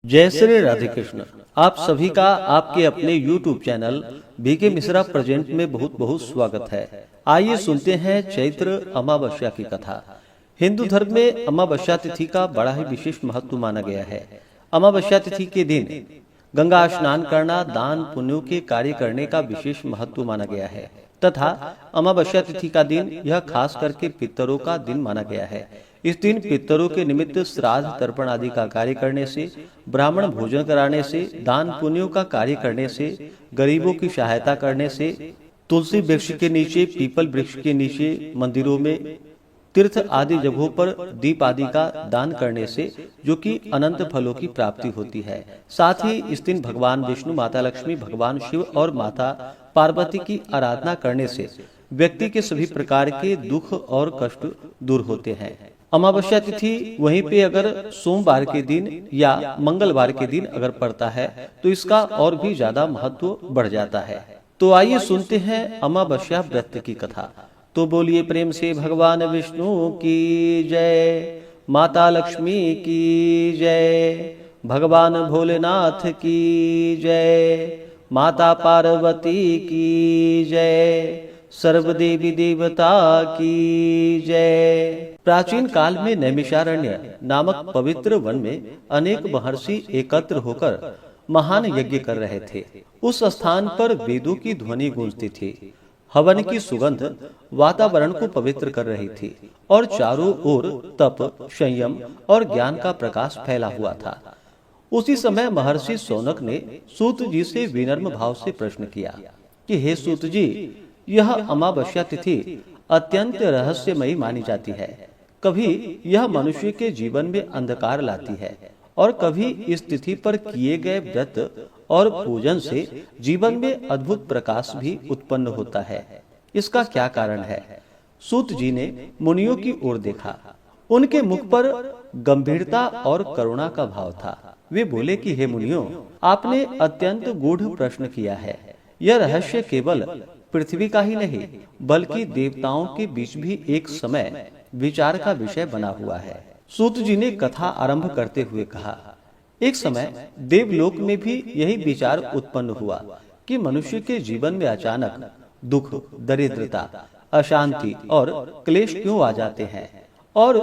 जय श्री राधे कृष्ण। आप सभी का आपके अपने YouTube channel BK Mishra present में बहुत बहुत स्वागत है। आइए सुनते हैं चैत्र अमावस्या की कथा। हिंदू धर्म में अमावस्या तिथि का बड़ा ही विशेष महत्व माना गया है। अमावस्या तिथि के दिन गंगा स्नान करना दान पुण्यों के कार्य करने का विशेष महत्व माना गया है तथा अमावस्या तिथि का दिन यह खास करके पितरों का दिन माना गया है। इस दिन पितरों के निमित्त श्राद्ध तर्पण आदि का कार्य करने से, ब्राह्मण भोजन कराने से, दान पुण्यों का कार्य करने से, गरीबों की सहायता करने से, तुलसी वृक्ष के नीचे, पीपल वृक्ष के नीचे, मंदिरों में, तीर्थ आदि जगहों पर दीप आदि का दान करने से जो कि अनंत फलों की प्राप्ति होती है। साथ ही इस दिन भगवान विष्णु, माता लक्ष्मी, भगवान शिव और माता पार्वती की आराधना करने से व्यक्ति के सभी प्रकार के दुख और कष्ट दूर होते हैं। अमावस्या तिथि वहीं पे अगर सोमवार के दिन या मंगलवार के दिन अगर पड़ता है तो इसका और भी ज्यादा महत्व बढ़ जाता है। तो आइए सुनते हैं अमावस्या व्रत की कथा। तो बोलिए प्रेम से भगवान विष्णु की जय, माता लक्ष्मी की जय, भगवान भोलेनाथ की जय, माता पार्वती की जय, सर्वदेवी देवता की जय। प्राचीन काल में नैमिषारण्य नामक पवित्र वन में अनेक महर्षि एकत्र होकर महान यज्ञ कर रहे थे। उस स्थान पर वेदों की ध्वनि गूंजती थी, हवन की सुगंध वातावरण को पवित्र कर रही थी और चारों ओर तप, संयम और ज्ञान का प्रकाश फैला हुआ था। उसी समय महर्षि शौनक ने सूत जी से विनम्र भाव से प्रश्न किया कि हे सूत जी, यह अमावस्या तिथि अत्यंत रहस्यमयी मानी जाती है। कभी यह मनुष्य के जीवन में अंधकार लाती है और कभी इस तिथि पर किए गए व्रत और पूजन से जीवन में अद्भुत प्रकाश भी उत्पन्न होता है। इसका क्या कारण है? सूत जी ने मुनियों की ओर देखा। उनके मुख पर गंभीरता और करुणा का भाव था। वे बोले कि हे मुनियों, आपने अत्यंत गूढ़ प्रश्न किया है। यह रहस्य केवल पृथ्वी का ही नहीं बल्कि देवताओं के बीच भी एक समय विचार का विषय बना हुआ है। सूत जी ने कथा आरंभ करते हुए कहा, एक समय देवलोक में भी यही विचार उत्पन्न हुआ कि मनुष्य के जीवन में अचानक दुख, दरिद्रता, अशांति और क्लेश क्यों आ जाते हैं और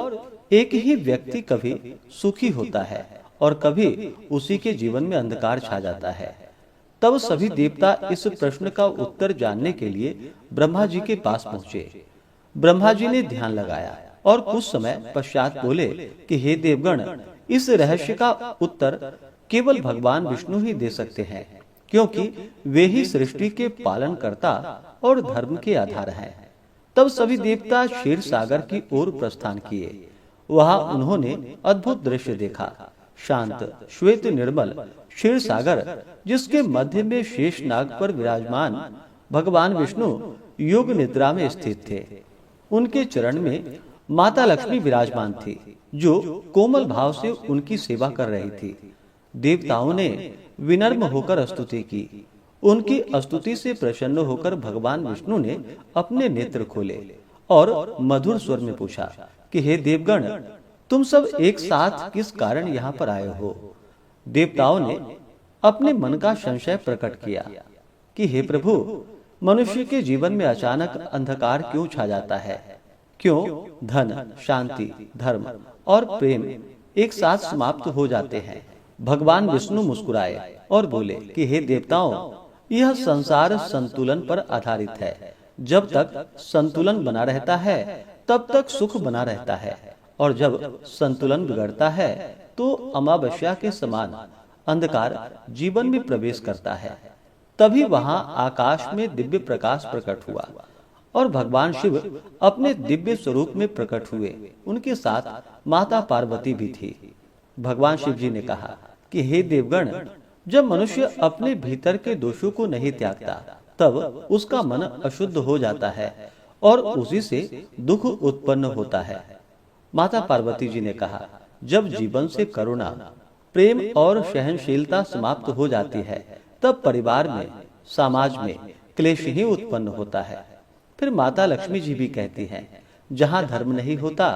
एक ही व्यक्ति कभी सुखी होता है और कभी उसी के जीवन में अंधकार छा जाता है। तब सभी देवता इस प्रश्न का उत्तर जानने के लिए ब्रह्मा जी के पास पहुँचे। ब्रह्मा जी ने ध्यान लगाया और कुछ समय पश्चात बोले कि हे देवगण, इस रहस्य का उत्तर केवल भगवान विष्णु ही दे सकते हैं, क्योंकि वे ही सृष्टि के पालन कर्ता और धर्म के आधार हैं। तब सभी देवता क्षीर सागर की ओर प्रस्थान किए। वहां उन्होंने अद्भुत दृश्य देखा। शांत, श्वेत, निर्मल क्षीर सागर, जिसके मध्य में शेष नाग पर विराजमान भगवान विष्णु योग निद्रा में स्थित थे। उनके चरण में माता लक्ष्मी विराजमान थी, जो कोमल भाव से उनकी सेवा कर रही थी। देवताओं ने विनम्र होकर स्तुति की। उनकी स्तुति से प्रसन्न होकर भगवान विष्णु ने अपने नेत्र खोले और मधुर स्वर में पूछा कि हे देवगण, तुम सब एक साथ किस कारण यहाँ पर आए हो? देवताओं ने अपने मन का संशय प्रकट किया कि हे प्रभु, मनुष्य के जीवन में अचानक अंधकार क्यों छा जाता है? क्यों धन, शांति, धर्म और प्रेम एक साथ समाप्त हो जाते हैं? भगवान विष्णु मुस्कुराए और बोले कि हे देवताओं, यह संसार संतुलन पर आधारित है। जब तक संतुलन बना रहता है तब तक सुख बना रहता है, और जब संतुलन बिगड़ता है तो अमावस्या के समान अंधकार जीवन में प्रवेश करता है। तभी वहां आकाश में दिव्य प्रकाश प्रकट हुआ और भगवान शिव अपने दिव्य स्वरूप में प्रकट हुए। उनके साथ माता पार्वती भी थी। भगवान शिव जी ने कहा कि हे देवगण, जब मनुष्य अपने भीतर के दोषों को नहीं त्यागता तब उसका मन अशुद्ध हो जाता है और उसी से दुख उत्पन्न होता है। माता पार्वती जी ने कहा, जब जीवन से करुणा, प्रेम और सहनशीलता समाप्त हो जाती है तब परिवार में, समाज में क्लेश ही उत्पन्न होता है। फिर माता लक्ष्मी जी भी कहती हैं, जहाँ धर्म नहीं होता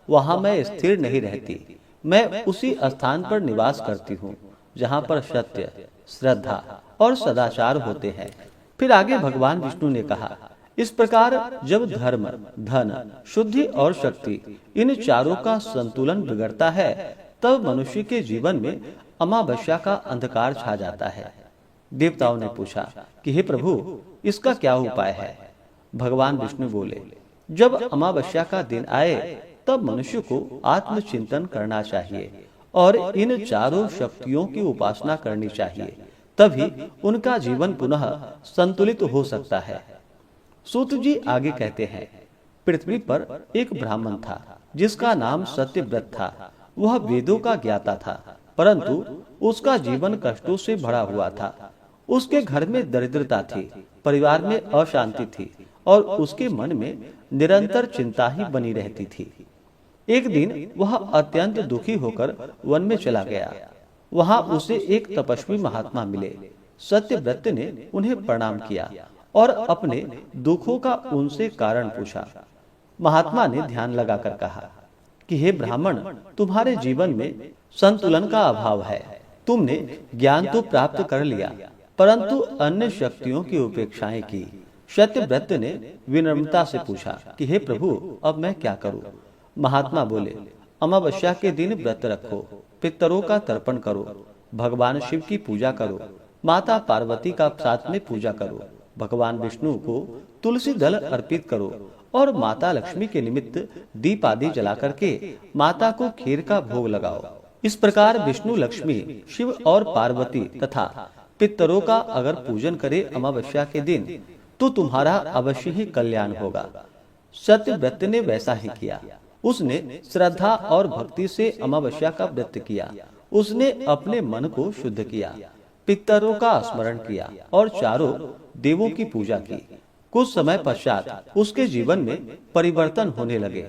वहाँ मैं स्थिर नहीं रहती। मैं उसी स्थान पर निवास करती हूँ जहाँ पर सत्य, श्रद्धा और सदाचार होते हैं। फिर आगे भगवान विष्णु ने कहा, इस प्रकार जब धर्म, धन, शुद्धि और शक्ति इन चारों का संतुलन बिगड़ता है, तब मनुष्य के जीवन में अमावस्या का अंधकार छा जाता है। देवताओं ने पूछा कि हे प्रभु, इसका क्या उपाय है? भगवान विष्णु बोले, जब अमावस्या का दिन आए तब मनुष्य को आत्मचिंतन करना चाहिए और इन चारों शक्तियों की उपासना करनी चाहिए, तभी उनका जीवन पुनः संतुलित हो सकता है। सूत जी आगे कहते हैं, पृथ्वी पर एक ब्राह्मण था जिसका नाम सत्यव्रत था। वह वेदों का ज्ञाता था, परंतु उसका जीवन कष्टों से भरा हुआ था। उसके घर में दरिद्रता थी, परिवार में अशांति थी और उसके मन में निरंतर चिंता ही बनी रहती थी। एक दिन वह अत्यंत दुखी होकर वन में चला गया। वहां उसे एक तपस्वी महात्मा मिले। सत्यव्रत ने उन्हें प्रणाम किया और अपने दुखों का उनसे कारण पूछा। महात्मा ने ध्यान लगाकर कहा कि हे ब्राह्मण, तुम्हारे जीवन में संतुलन का अभाव है। तुमने ज्ञान तो प्राप्त कर लिया, परंतु अन्य शक्तियों की उपेक्षाएं की। सत्यव्रत ने विनम्रता से पूछा कि हे प्रभु, अब मैं क्या करूं? महात्मा बोले, अमावस्या के दिन व्रत रखो, पितरों का तर्पण करो, भगवान शिव की पूजा करो, माता पार्वती का साथ में पूजा करो, भगवान विष्णु को तुलसी दल अर्पित करो और माता लक्ष्मी के निमित्त दीप आदि जला करके माता को खीर का भोग लगाओ। इस प्रकार विष्णु, लक्ष्मी, शिव और पार्वती तथा पितरों का अगर पूजन करे अमावस्या के दिन, तो तुम्हारा अवश्य ही कल्याण होगा। सत्यव्रत ने वैसा ही किया। उसने श्रद्धा और भक्ति से अमावस्या का व्रत किया। उसने अपने मन को शुद्ध किया, पितरों का स्मरण किया और चारों देवों की पूजा की। कुछ समय पश्चात उसके जीवन में परिवर्तन होने लगे।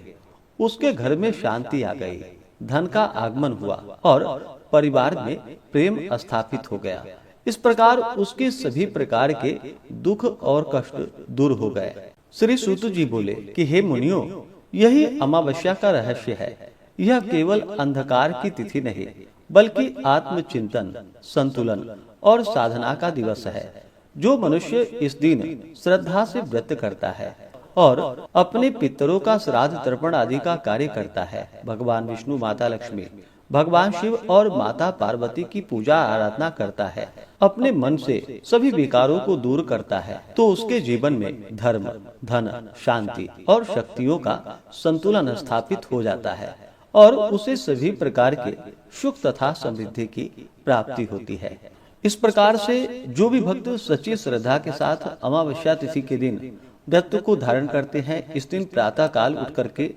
उसके घर में शांति आ गई, धन का आगमन हुआ और परिवार में प्रेम स्थापित हो गया। इस प्रकार उसके सभी प्रकार के दुख और कष्ट दूर हो गए। श्री सूत जी बोले कि हे मुनियों, यही अमावस्या का रहस्य है। यह केवल अंधकार की तिथि नहीं, बल्कि आत्मचिंतन, संतुलन और साधना का दिवस है। जो मनुष्य इस दिन श्रद्धा से व्रत करता है और अपने पितरों का श्राद्ध तर्पण आदि का कार्य करता है, भगवान विष्णु, माता लक्ष्मी, भगवान शिव और माता पार्वती की पूजा आराधना करता है, अपने मन से सभी विकारों को दूर करता है, तो उसके जीवन में धर्म, धन, शांति और शक्तियों का संतुलन स्थापित हो जाता है और उसे सभी प्रकार के सुख तथा समृद्धि की प्राप्ति होती है। इस प्रकार से जो भी भक्त सच्ची श्रद्धा के साथ अमावस्या तिथि के दिन व्रत को धारण करते हैं, इस दिन प्रातः काल उठ करके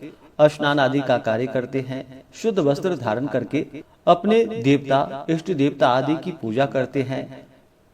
स्नान आदि का कार्य करते हैं, शुद्ध वस्त्र धारण करके अपने देवता, इष्ट देवता आदि की पूजा करते हैं,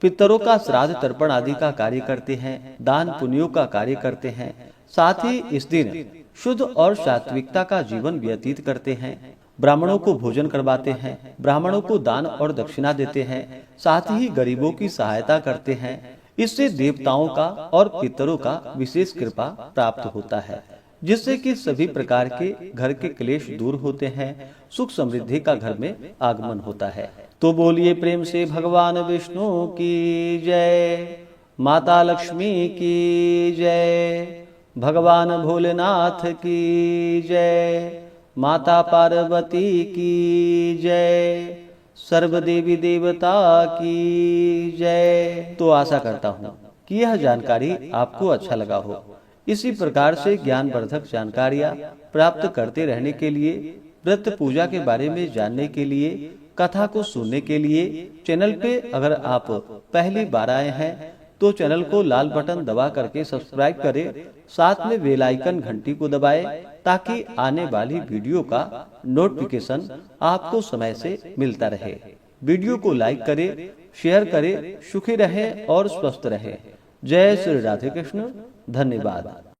पितरों का श्राद्ध तर्पण आदि का कार्य करते हैं, दान पुण्यों का कार्य करते हैं, साथ ही इस दिन शुद्ध और सात्विकता का जीवन व्यतीत करते हैं, ब्राह्मणों को भोजन करवाते हैं, ब्राह्मणों को दान और दक्षिणा देते हैं, साथ ही गरीबों की सहायता करते हैं। इससे देवताओं का और पितरों का विशेष कृपा प्राप्त होता है, जिससे कि सभी प्रकार के घर के क्लेश दूर होते हैं, सुख समृद्धि का घर में आगमन होता है। तो बोलिए प्रेम से भगवान विष्णु की जय, माता लक्ष्मी की जय, भगवान भोलेनाथ की जय, माता पार्वती की जय, सर्व देवी देवता की जय। तो आशा करता हूँ कि यह जानकारी आपको अच्छा लगा हो। इसी प्रकार से ज्ञानवर्धक जानकारियाँ प्राप्त करते रहने के लिए, व्रत पूजा के बारे में जानने के लिए, कथा को सुनने के लिए चैनल पे अगर आप पहली बार आए हैं तो चैनल को लाल बटन दबा करके सब्सक्राइब करें, साथ में बेल आइकन घंटी को दबाएं ताकि आने वाली वीडियो का नोटिफिकेशन आपको समय से मिलता रहे। वीडियो को लाइक करें, शेयर करें। सुखी रहें और स्वस्थ रहें। जय श्री राधे कृष्ण। धन्यवाद।